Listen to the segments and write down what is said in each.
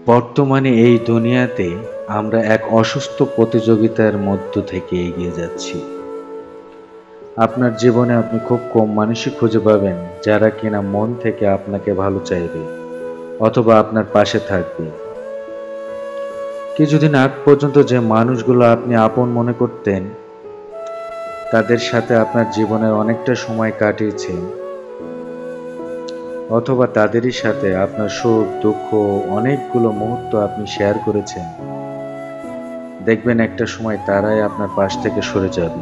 বর্তমানে এই দুনিয়াতে আমরা এক অসুস্থ প্রতিযোগিতার মধ্য থেকে এগিয়ে যাচ্ছি। আপনার জীবনে আপনি খুব কম মানুষই খুঁজে পাবেন যারা কিনা মন থেকে আপনাকে ভালো চাইবে অথবা আপনার পাশে থাকবে। কিছুদিন আগ পর্যন্ত যে মানুষগুলো আপনি আপন মনে করতেন, তাদের সাথে আপনার জীবনের অনেকটা সময় কাটিয়েছেন, অথবা তাদেরই সাথে আপনার সুখ দুঃখ অনেকগুলো মুহূর্ত আপনি শেয়ার করেছেন, দেখবেন একটা সময় তারাই আপনার পাশ থেকে সরে যাবে।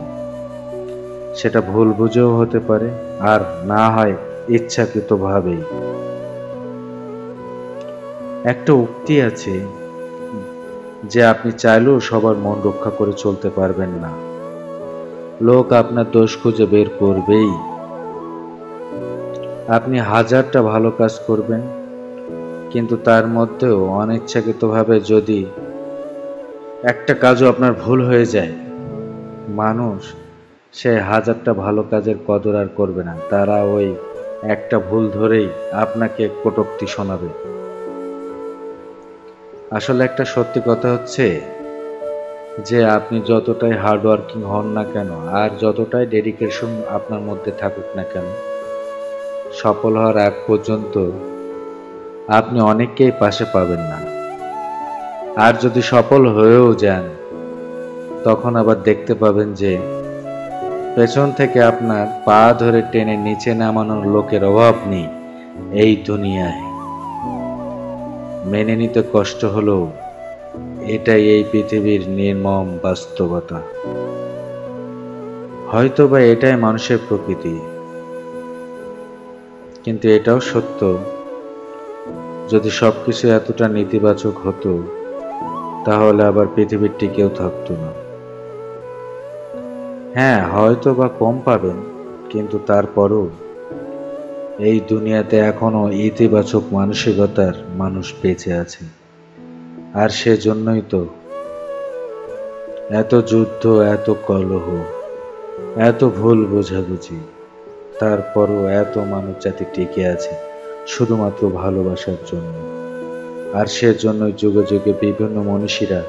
সেটা ভুল বুঝেও হতে পারে, আর না হয় ইচ্ছাকৃতভাবেই। একটা উক্তি আছে যে আপনি চাইলেও সবার মন রক্ষা করে চলতে পারবেন না, লোক আপনার দোষ খুঁজে বের করবেই। আপনি হাজারটা ভালো কাজ করবেন, কিন্তু তার মধ্যেও অনিচ্ছাকৃতভাবে যদি একটা কাজও আপনার ভুল হয়ে যায়, মানুষ সে হাজারটা ভালো কাজের কদর আর করবে না। তারা ওই একটা ভুল ধরেই আপনাকে কটূক্তি শোনাবে। আসলে একটা সত্যি কথা হচ্ছে যে আপনি যতটাই হার্ডওয়ার্কিং হন না কেন, আর যতটাই ডেডিকেশন আপনার মধ্যে থাকুক না কেন, সফল হওয়ার আগ পর্যন্ত আপনি অনেককেই পাশে পাবেন না। আর যদি সফল হয়েও যান, তখন আবার দেখতে পাবেন যে পেছন থেকে আপনার পা ধরে টেনে নিচে নামানোর লোকের অভাব নেই এই দুনিয়ায়। মেনে নিতে কষ্ট হলেও এটাই এই পৃথিবীর নির্মম বাস্তবতা। হয়তোবা এটাই মানুষের প্রকৃতি, কিন্তু এটাও সত্য, যদি সবকিছু এতটা নেতিবাচক হতো, তাহলে আবার পৃথিবীর টিকেও থাকতো না। হ্যাঁ, হয়তো বা কম পাবেন, কিন্তু তারপরও এই দুনিয়াতে এখনো ইতিবাচক মানসিকতার মানুষ বেঁচে আছে। আর সেজন্যই তো এত যুদ্ধ, এত কলহ, এত ভুল বোঝাবুঝি, তারপরও এত মানব জাতি টিকে আছে শুধুমাত্র ভালোবাসার জন্য। আর সেজন্যই যুগে যুগে বিভিন্ন মনীষীরা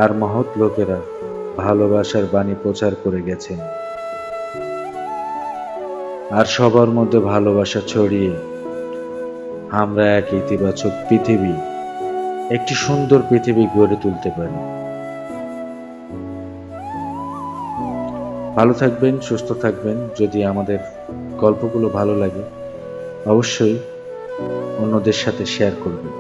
আর মহৎ লোকেরা ভালোবাসার বাণী প্রচার করে গেছেন। আর সবার মধ্যে ভালোবাসা ছড়িয়ে আমরা এক ইতিবাচক পৃথিবী, একটি সুন্দর পৃথিবী গড়ে তুলতে পারি। ভালো থাকবেন, সুস্থ থাকবেন। যদি আমাদের গল্পগুলো ভালো লাগে, অবশ্যই অন্যদের সাথে শেয়ার করবেন।